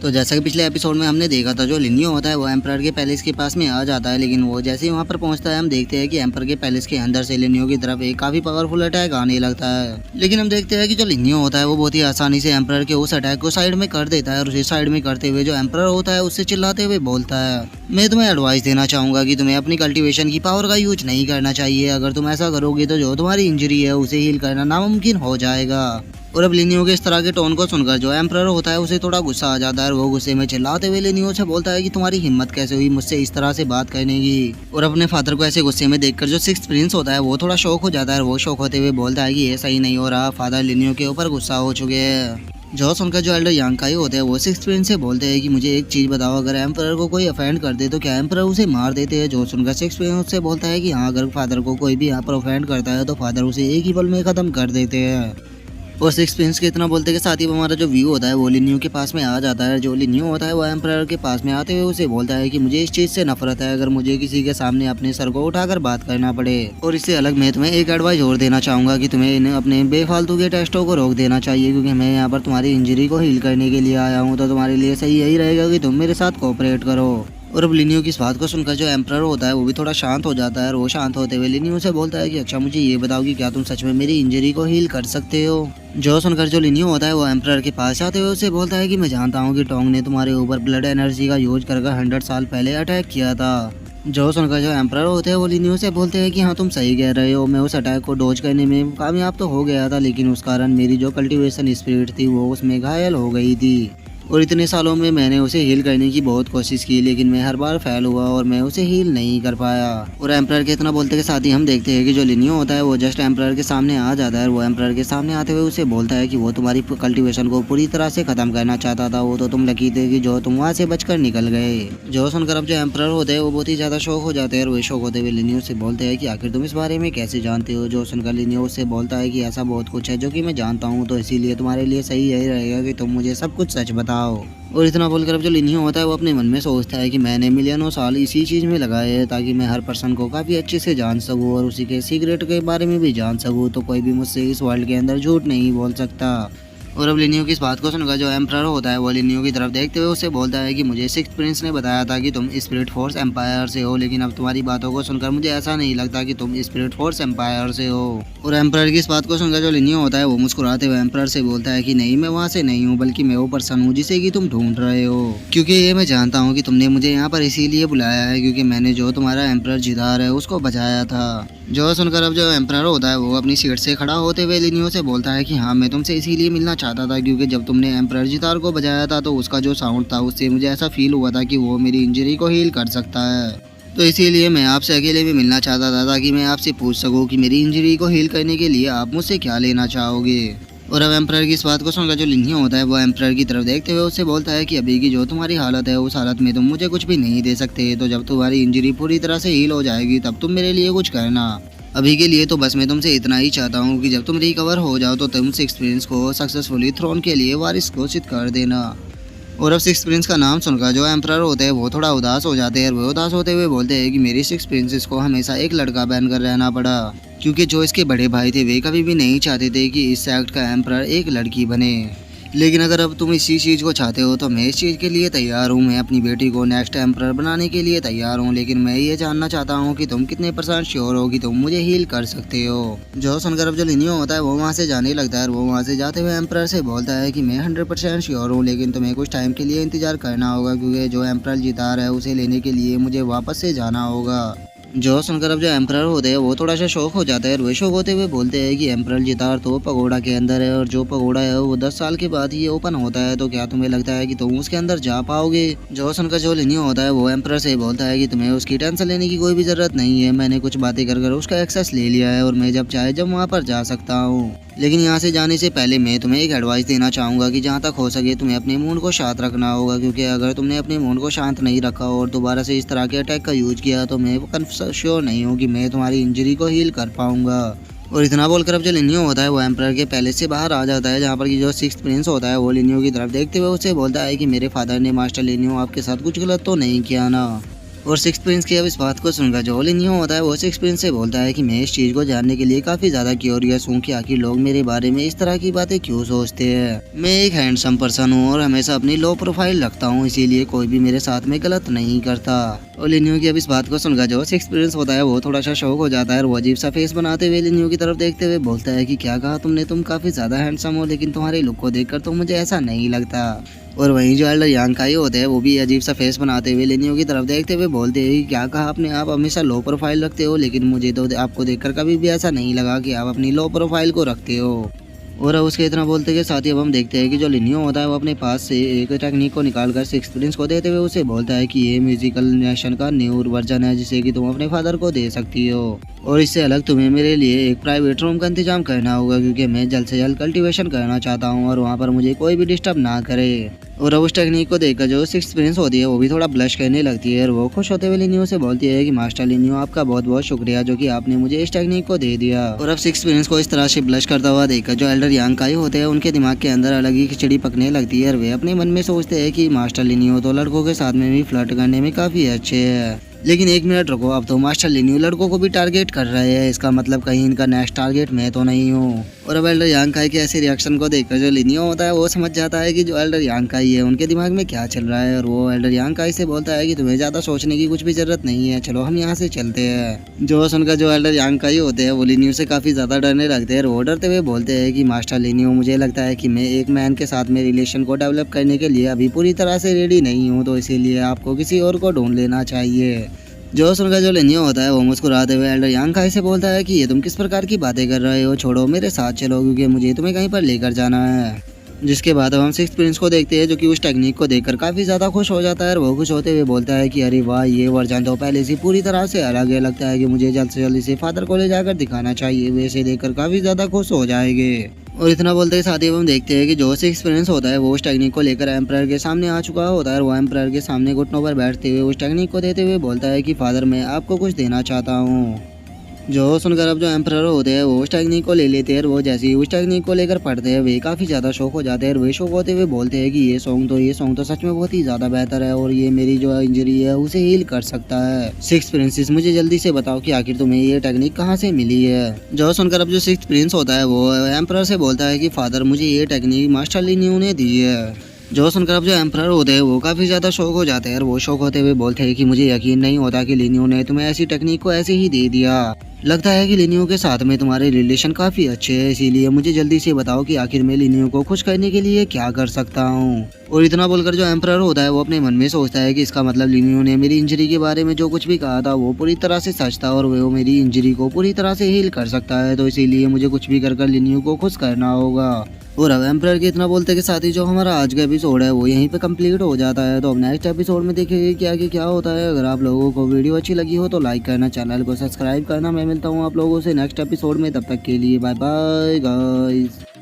तो जैसा कि पिछले एपिसोड में हमने देखा था, जो लिनियो होता है वो एम्परर के पैलेस के पास में आ जाता है, लेकिन वो जैसे ही वहाँ पर पहुँचता है हम देखते हैं कि एम्पर के पैलेस के अंदर से लिनियो की तरफ एक काफी पावरफुल अटैक आने लगता है। लेकिन हम देखते हैं कि जो लिनियो होता है वो बहुत ही आसानी से एम्परर के उस अटैक को साइड में कर देता है और उसे साइड में करते हुए जो एम्परर होता है उससे चिल्लाते हुए बोलता है, मैं तुम्हें एडवाइस देना चाहूंगा कि तुम्हें अपनी कल्टीवेशन की पावर का यूज नहीं करना चाहिए। अगर तुम ऐसा करोगे तो जो तुम्हारी इंजरी है उसे हील करना नामुमकिन हो जाएगा। और अब लिनियो के इस तरह के टोन को सुनकर जो एम्परर होता है उसे थोड़ा गुस्सा आ जाता है और वो गुस्से में चिल्लाते हुए लिनियो से बोलता है कि तुम्हारी हिम्मत कैसे हुई मुझसे इस तरह से बात करने की। और अपने फादर को ऐसे गुस्से में देखकर जो सिक्स्थ प्रिंस होता है वो थोड़ा शौक हो जाता है और वो शौक होते हुए बोलता है कि ये सही नहीं हो रहा, फादर लिनियो के ऊपर गुस्सा हो चुके हैं। जो सुनकर जो एल्डर यांकाई होते हैं वो सिक्स्थ प्रिंस से बोलते हैं कि मुझे एक चीज बताओ, अगर एम्परर को कोई अफेंड कर दे तो क्या एम्परर उसे मार देते हैं। जो सुनकर सिक्स्थ प्रिंस उससे बोलता है कि हाँ, अगर फादर को कोई भी यहाँ पर अफेंड करता है तो फादर उसे एक ही पल में खत्म कर देते हैं। और सिक्स प्रिंस के इतना बोलते के साथ ही हमारा जो व्यू होता है वो लिनियो के पास में आ जाता है। जो लिनियो होता है वो एम्परर के पास में आते हुए उसे बोलता है कि मुझे इस चीज़ से नफरत है अगर मुझे किसी के सामने अपने सर को उठाकर बात करना पड़े। और इससे अलग मैं तुम्हें एक एडवाइस और देना चाहूंगा कि तुम्हें इन अपने बेफालतू के टेस्टों को रोक देना चाहिए, क्योंकि मैं यहाँ पर तुम्हारी इंजरी को हील करने के लिए आया हूँ। तो तुम्हारे लिए सही यही रहेगा कि तुम मेरे साथ कोऑपरेट करो। और अब लिनियो की इस बात को सुनकर जो एम्परर होता है वो भी थोड़ा शांत हो जाता है और वो शांत होते हुए लिनियो से बोलता है कि अच्छा मुझे ये बताओ कि क्या तुम सच में मेरी इंजरी को हील कर सकते हो। जो सुनकर जो लिनियो होता है वो एम्परर के पास आते हुए उसे बोलता है कि मैं जानता हूँ कि टोंग ने तुम्हारे ऊपर ब्लड एनर्जी का यूज कर 100 साल पहले अटैक किया था। जो सुनकर जो एम्परर होते हैं वो लिनियो से बोलते हैं कि हाँ तुम सही कह रहे हो, मैं उस अटैक को डॉज करने में कामयाब तो हो गया था, लेकिन उस कारण मेरी जो कल्टीवेशन स्पिरिट थी वो उसमें घायल हो गई थी। और इतने सालों में मैंने उसे हील करने की बहुत कोशिश की, लेकिन मैं हर बार फेल हुआ और मैं उसे हील नहीं कर पाया। और एम्परर के इतना बोलते के साथ ही हम देखते हैं कि जो लिनियो होता है वो जस्ट एम्परर के सामने आ जाता है। वो एम्परर के सामने आते हुए उसे बोलता है कि वो तुम्हारी कल्टीवेशन को पूरी तरह से खत्म करना चाहता था, वो तो तुम लकी थे कि जो तुम वहाँ से बचकर निकल गए। जो सुनकर अब जो एम्परर होते हैं वो बहुत ही ज्यादा शौक हो जाते हैं और वे शौक होते हुए लिनियो से बोलते हैं कि आखिर तुम इस बारे में कैसे जानते हो। जो सुनकर लिनियो से बोलता है कि ऐसा बहुत कुछ है जो कि मैं जानता हूँ, तो इसीलिए तुम्हारे लिए सही यही रहेगा कि तुम मुझे सब कुछ सच बताओ। और इतना बोलकर अब जो लिनियो होता है वो अपने मन में सोचता है कि मैंने मिलियनों साल इसी चीज़ में लगाए हैं ताकि मैं हर पर्सन को काफ़ी अच्छे से जान सकूं और उसी के सीक्रेट के बारे में भी जान सकूं, तो कोई भी मुझसे इस वर्ल्ड के अंदर झूठ नहीं बोल सकता। और अब लिनियो की इस बात को सुनकर जो एम्परर होता है वो लिनियो की तरफ देखते हुए उससे बोलता है कि मुझे सिक्स्थ प्रिंस ने बताया था कि तुम स्पिरिट फोर्स एम्पायर से हो, लेकिन अब तुम्हारी बातों को सुनकर मुझे ऐसा नहीं लगता कि तुम स्पिरिट फोर्स एम्पायर से हो। और एम्परर की इस बात को सुनकर जो लिनियो होता है वो मुस्कुराते हुए एम्परर से बोलता है कि नहीं, मैं वहाँ से नहीं हूँ, बल्कि मैं वो पर्सन हूँ जिसे कि तुम ढूंढ रहे हो। क्योंकि ये मैं जानता हूँ कि तुमने मुझे यहाँ पर इसीलिए बुलाया है क्योंकि मैंने जो तुम्हारा एम्परर जिदार है उसको बचाया था। जो सुनकर अब जो एम्परर होता है वो अपनी सीट से खड़ा होते हुए लिनियो से बोलता है कि हाँ, मैं तुमसे इसीलिए मिलना चाहता था क्योंकि जब तुमने एम्परर जितार को बजाया था तो उसका जो साउंड था उससे मुझे ऐसा फील हुआ था कि वो मेरी इंजरी को हील कर सकता है। तो इसीलिए मैं आपसे अकेले भी मिलना चाहता था ताकि मैं आपसे पूछ सकूं कि मेरी इंजरी को हील करने के लिए आप मुझसे क्या लेना चाहोगे। और अब एम्परर की इस बात को सुनकर जो लिनियो होता है वो एम्परर की तरफ देखते हुए उससे बोलता है कि अभी की जो तुम्हारी हालत है उस हालत में तुम मुझे कुछ भी नहीं दे सकते, तो जब तुम्हारी इंजरी पूरी तरह से हील हो जाएगी तब तुम मेरे लिए कुछ करना। अभी के लिए तो बस मैं तुमसे इतना ही चाहता हूँ कि जब तुम रिकवर हो जाओ तो तुम सिक्स प्रिंस को सक्सेसफुली थ्रोन के लिए वारिस घोषित कर देना। और अब सिक्स प्रिंस का नाम सुनकर जो एम्परर होते हैं वो थोड़ा उदास हो जाते हैं और वो उदास होते हुए बोलते हैं कि मेरी सिक्स प्रिंसेस को हमेशा एक लड़का बनकर रहना पड़ा, क्योंकि जो इसके बड़े भाई थे वे कभी भी नहीं चाहते थे कि इस सेक्ट का एम्परर एक लड़की बने। लेकिन अगर अब तुम इसी चीज़ को चाहते हो तो मैं इस चीज़ के लिए तैयार हूँ, मैं अपनी बेटी को नेक्स्ट एम्परर बनाने के लिए तैयार हूँ, लेकिन मैं ये जानना चाहता हूँ कि तुम कितने % श्योर हो कि तुम मुझे हील कर सकते हो। जो सुनकर अब जो लिनियो होता है वो वहाँ से जाने लगता है और वो वहाँ से जाते हुए एम्परर से बोलता है कि मैं 100% श्योर हूँ, लेकिन तुम्हें कुछ टाइम के लिए इंतजार करना होगा क्योंकि जो एम्परर जितार है उसे लेने के लिए मुझे वापस से जाना होगा। जो सुनकर अब जो एम्परर होते हैं वो थोड़ा सा शौक हो जाता है और वे शौक होते हुए बोलते हैं कि एम्परर जितार तो पगोड़ा के अंदर है और जो पगोड़ा है वो 10 साल के बाद ही ओपन होता है, तो क्या तुम्हें लगता है कि तुम उसके अंदर जा पाओगे। जो सुनकर जो लिनियो होता है वो एम्परर से बोलता है कि तुम्हें उसकी टेंशन लेने की कोई भी जरूरत नहीं है, मैंने कुछ बातें कर उसका एक्सेस ले लिया है और मैं जब चाहे जब वहाँ पर जा सकता हूँ। लेकिन यहाँ से जाने से पहले मैं तुम्हें एक एडवाइस देना चाहूँगा कि जहाँ तक हो सके तुम्हें अपने मूड को शांत रखना होगा, क्योंकि अगर तुमने अपने मूड को शांत नहीं रखा और दोबारा से इस तरह के अटैक का यूज किया तो मैं श्योर नहीं हूँ कि मैं तुम्हारी इंजरी को हील कर पाऊँगा। और इतना बोलकर अब जो लिनियो होता है वो एम्परर के पैलेस से बाहर आ जाता है, जहाँ पर कि जो सिक्स्थ प्रिंस होता है वो लिनियो की तरफ देखते हुए उससे बोलता है कि मेरे फादर ने मास्टर लिनियो आपके साथ कुछ गलत तो नहीं किया ना। और सिक्स प्रिंस की अब इस बात को सुनकर जो लिनियो होता है वो सिक्स प्रिंस से बोलता है कि मैं इस चीज को जानने के लिए काफी ज्यादा क्यूरियस हूँ कि आखिर लोग मेरे बारे में इस तरह की बातें क्यों सोचते हैं। मैं एक हैंडसम पर्सन हूँ और हमेशा अपनी लो प्रोफाइल रखता हूँ, इसीलिए कोई भी मेरे साथ में गलत नहीं करता। और लिनियो की अब इस बात को सुनकर जो सिक्स प्रिंस होता है वो थोड़ा सा शौक हो जाता है और वो अजीब सा फेस बनाते हुए लिनियो की तरफ देखते हुए बोलता है कि क्या कहा तुमने, तुम काफी ज्यादा हैंडसम हो, लेकिन तुम्हारे लुक को देखकर तो मुझे ऐसा नहीं लगता। और वहीं जो एल्डर यांग काई होते हैं वो भी अजीब सा फेस बनाते हुए लिनियो की तरफ देखते हुए बोलते हैं कि क्या कहा आपने, आप हमेशा लो प्रोफाइल रखते हो, लेकिन मुझे तो आपको देखकर कभी भी ऐसा नहीं लगा कि आप अपनी लो प्रोफाइल को रखते हो। और अब उसके इतना बोलते के साथ ही अब हम देखते हैं कि जो लिनियो होता है वो अपने पास से एक टेक्निक को निकालकर सिक्स प्रिंस को देते हुए उसे बोलता है कि ये म्यूजिकल नेशन का न्यू वर्जन है जिसे कि तुम अपने फादर को दे सकती हो, और इससे अलग तुम्हें मेरे लिए एक प्राइवेट रूम का इंतजाम करना होगा क्योंकि मैं जल्द से जल्द कल्टीवेशन करना चाहता हूँ और वहाँ पर मुझे कोई भी डिस्टर्ब ना करे। और अब उस टेक्निक को देखकर जो सिक्स प्रिंस होती है वो भी थोड़ा ब्लश करने लगती है और वो खुश होते हुए लिनियो से बोलती है कि मास्टर लिनियो आपका बहुत बहुत शुक्रिया जो कि आपने मुझे इस टेक्निक को दे दिया। और अब सिक्स प्रिंस को इस तरह से ब्लश करता हुआ देखकर जो एल्डर यांग काई होते हैं उनके दिमाग के अंदर अलग ही खिचड़ी पकने लगती है और वे अपने मन में सोचते हैं कि मास्टर लिनियो तो लड़कों के साथ में भी फ्लर्ट करने में काफी अच्छे है, लेकिन एक मिनट रुको, अब तो मास्टर लिनियो लड़कों को भी टारगेट कर रहे हैं, इसका मतलब कहीं इनका नेक्स्ट टारगेट मैं तो नहीं हूँ। और अब एल्डर यांग काई के ऐसे रिएक्शन को देखकर जो लिनियो होता है वो समझ जाता है कि जो एल्डर यांग काई है उनके दिमाग में क्या चल रहा है, और वो एल्डर यांग काई से बोलता है कि तुम्हें ज्यादा सोचने की कुछ भी जरूरत नहीं है, चलो हम यहाँ से चलते हैं। जो सुनकर जो एल्डर यांग काई होते हैं वो लिनियो से काफी ज्यादा डरने लगते हैं और वो डरते हुए बोलते हैं कि मास्टर लिनियो मुझे लगता है कि मैं एक मैन के साथ में रिलेशन को डेवलप करने के लिए अभी पूरी तरह से रेडी नहीं हूँ, तो इसीलिए आपको किसी और को ढूंढ लेना चाहिए। जो सुनकर जो लिनियो होता है वो मुस्कुराते हुए एल्डर यांग काई से बोलता है कि ये तुम किस प्रकार की बातें कर रहे हो, छोड़ो मेरे साथ चलो क्योंकि मुझे तुम्हें कहीं पर लेकर जाना है। जिसके बाद अब हम सिक्स प्रिंस को देखते हैं जो कि उस टेक्निक को देखकर काफी ज्यादा खुश हो जाता है और वो खुश होते हुए बोलता है कि अरे वाह, ये वर्जन तो पहले से पूरी तरह से अलग है, लगता है कि मुझे जल्द से जल्द इसे फादर को ले जाकर दिखाना चाहिए, वे इसे देखकर काफी ज्यादा खुश हो जाएंगे। और इतना बोलते ही साथ ही हम देखते हैं कि जो सिक्स प्रिंस होता है वो उस टेक्निक को लेकर एम्परर के सामने आ चुका होता है और वो एम्परर के सामने घुटनों पर बैठते हुए उस टेक्निक को देते हुए बोलता है कि फादर मैं आपको कुछ देना चाहता हूँ। जो सुनकर अब जो एम्परर होते हैं वो उस टेक्निक को ले लेते हैं और वो जैसे ही उस टेक्निक को लेकर पढ़ते हैं वे काफ़ी ज़्यादा शौक हो जाते हैं और वे शौक होते हुए बोलते हैं कि ये सॉन्ग तो सच में बहुत ही ज़्यादा बेहतर है और ये मेरी जो इंजरी है उसे हील कर सकता है। सिक्स प्रिंसेस मुझे जल्दी से बताओ कि आखिर तुम्हें ये टेक्निक कहाँ से मिली है। जो सुनकर अब जो सिक्स प्रिंस होता है वो एम्परर से बोलता है कि फादर मुझे ये टेक्निक मास्टर लिनियो ने दी है। जो सुनकर अब जो एम्परर होते हैं वो काफ़ी ज़्यादा शौक हो जाते हैं और वो शौक होते हुए बोलते हैं कि मुझे यकीन नहीं होता कि लिनियो ने तुम्हें ऐसी टेक्निक को ऐसे ही दे दिया, लगता है कि लिनियो के साथ में तुम्हारे रिलेशन काफ़ी अच्छे हैं, इसीलिए मुझे जल्दी से बताओ कि आखिर मैं लिनियो को खुश करने के लिए क्या कर सकता हूँ। और इतना बोलकर जो एम्परर होता है वो अपने मन में सोचता है कि इसका मतलब लिनियो ने मेरी इंजरी के बारे में जो कुछ भी कहा था वो पूरी तरह से सच था और वो मेरी इंजरी को पूरी तरह से हील कर सकता है, तो इसीलिए मुझे कुछ भी कर लिनियो को खुश करना होगा। और अब एम्परर के इतना बोलते के साथ ही जो हमारा आज का एपिसोड है वो यहीं पे कंप्लीट हो जाता है। तो अब नेक्स्ट एपिसोड में देखेंगे क्या क्या होता है। अगर आप लोगों को वीडियो अच्छी लगी हो तो लाइक करना, चैनल को सब्सक्राइब करना। मैं मिलता हूँ आप लोगों से नेक्स्ट एपिसोड में, तब तक के लिए बाय बाय गाइस।